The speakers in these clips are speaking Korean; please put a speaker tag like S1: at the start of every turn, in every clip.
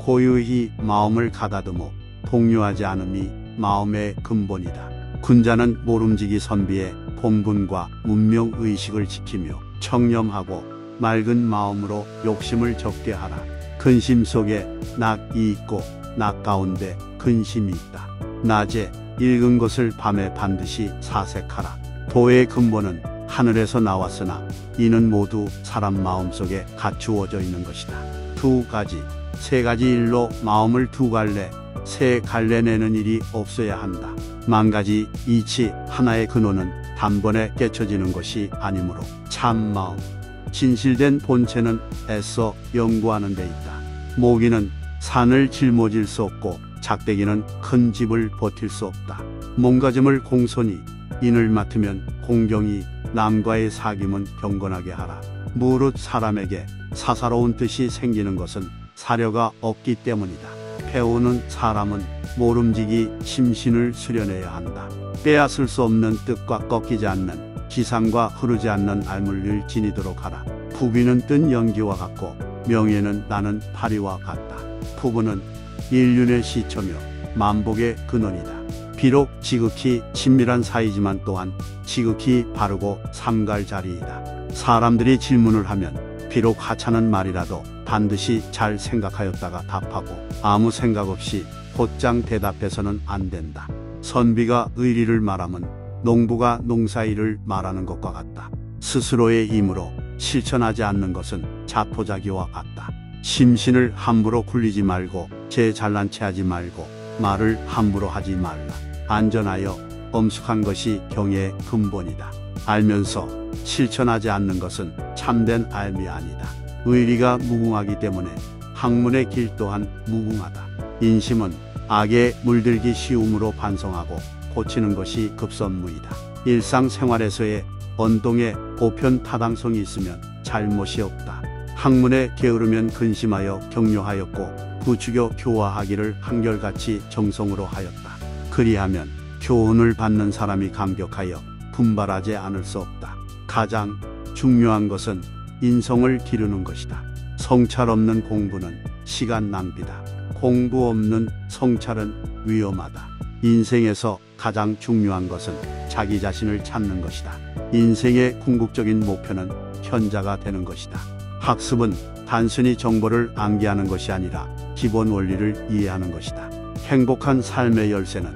S1: 고유히 마음을 가다듬어 동요하지 않음이 마음의 근본이다. 군자는 모름지기 선비의 본분과 문명의식을 지키며 청렴하고 맑은 마음으로 욕심을 적게 하라. 근심 속에 낙이 있고 낙 가운데 근심이 있다. 낮에 읽은 것을 밤에 반드시 사색하라. 도의 근본은 하늘에서 나왔으나 이는 모두 사람 마음속에 갖추어져 있는 것이다. 두 가지, 세 가지 일로 마음을 두 갈래, 세 갈래 내는 일이 없어야 한다. 만 가지 이치 하나의 근원은 단번에 깨쳐지는 것이 아니므로 참마음, 진실된 본체는 애써 연구하는 데 있다. 모기는 산을 짊어질 수 없고 작대기는 큰 집을 버틸 수 없다. 몸가짐을 공손히 인을 맡으면 공경히 남과의 사귐은 경건하게 하라. 무릇 사람에게 사사로운 뜻이 생기는 것은 사려가 없기 때문이다. 배우는 사람은 모름지기 심신을 수련해야 한다. 빼앗을 수 없는 뜻과 꺾이지 않는 기상과 흐르지 않는 알물을 지니도록 하라. 부귀는 뜬 연기와 같고 명예는 나는 파리와 같다. 부부는 인륜의 시초며 만복의 근원이다. 비록 지극히 친밀한 사이지만 또한 지극히 바르고 삼갈 자리이다. 사람들이 질문을 하면 비록 하찮은 말이라도 반드시 잘 생각하였다가 답하고 아무 생각 없이 곧장 대답해서는 안 된다. 선비가 의리를 말하면 농부가 농사일을 말하는 것과 같다. 스스로의 힘으로 실천하지 않는 것은 자포자기와 같다. 심신을 함부로 굴리지 말고 제 잘난 체 하지 말고 말을 함부로 하지 말라. 안전하여 엄숙한 것이 경의 근본이다. 알면서 실천하지 않는 것은 참된 알미 아니다. 의리가 무궁하기 때문에 학문의 길 또한 무궁하다. 인심은 악에 물들기 쉬움으로 반성하고 고치는 것이 급선무이다. 일상생활에서의 언동에 보편 타당성이 있으면 잘못이 없다. 학문에 게으르면 근심하여 격려하였고 부추겨 교화하기를 한결같이 정성으로 하였다. 그리하면 교훈을 받는 사람이 감격하여 분발하지 않을 수 없다. 가장 중요한 것은 인성을 기르는 것이다. 성찰 없는 공부는 시간 낭비다. 공부 없는 성찰은 위험하다. 인생에서 가장 중요한 것은 자기 자신을 찾는 것이다. 인생의 궁극적인 목표는 현자가 되는 것이다. 학습은 단순히 정보를 암기하는 것이 아니라 기본 원리를 이해하는 것이다. 행복한 삶의 열쇠는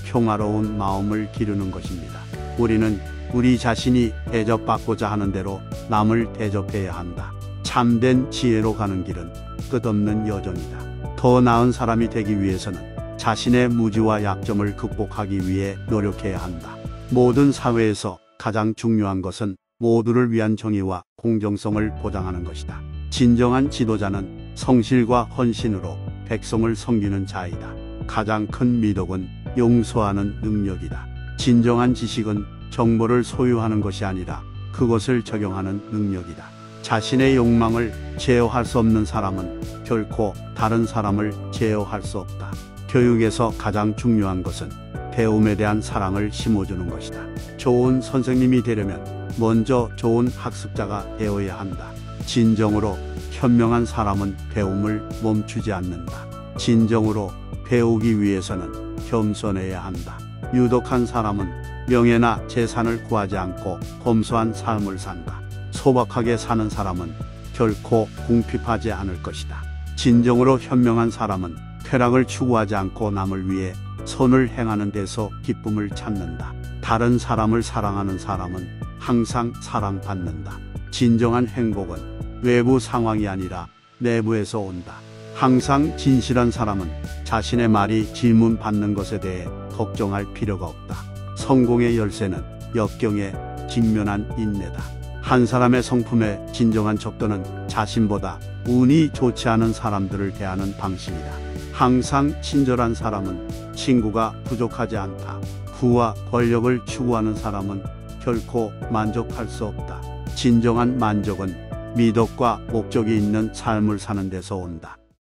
S1: 평화로운 마음을 기르는 것입니다. 우리는 우리 자신이 대접받고자 하는 대로 남을 대접해야 한다. 참된 지혜로 가는 길은 끝없는 여정이다. 더 나은 사람이 되기 위해서는 자신의 무지와 약점을 극복하기 위해 노력해야 한다. 모든 사회에서 가장 중요한 것은 모두를 위한 정의와 공정성을 보장하는 것이다. 진정한 지도자는 성실과 헌신으로 백성을 섬기는 자이다. 가장 큰 미덕은 용서하는 능력이다. 진정한 지식은 정보를 소유하는 것이 아니라 그것을 적용하는 능력이다. 자신의 욕망을 제어할 수 없는 사람은 결코 다른 사람을 제어할 수 없다. 교육에서 가장 중요한 것은 배움에 대한 사랑을 심어주는 것이다. 좋은 선생님이 되려면 먼저 좋은 학습자가 되어야 한다. 진정으로 현명한 사람은 배움을 멈추지 않는다. 진정으로 배우기 위해서는 겸손해야 한다. 유독한 사람은 명예나 재산을 구하지 않고 검소한 삶을 산다. 소박하게 사는 사람은 결코 궁핍하지 않을 것이다. 진정으로 현명한 사람은 쾌락을 추구하지 않고 남을 위해 선을 행하는 데서 기쁨을 찾는다. 다른 사람을 사랑하는 사람은 항상 사랑받는다. 진정한 행복은 외부 상황이 아니라 내부에서 온다. 항상 진실한 사람은 자신의 말이 질문받는 것에 대해 걱정할 필요가 없다. 성공의 열쇠는 역경에 직면한 인내다. 한 사람의 성품의 진정한 척도는 자신보다 운이 좋지 않은 사람들을 대하는 방식이다. 항상 친절한 사람은 친구가 부족하지 않다. 부와 권력을 추구하는 사람은 결코 만족할 수 없다. 진정한 만족은 미덕과 목적이 있는 삶을 사는 데서 온다.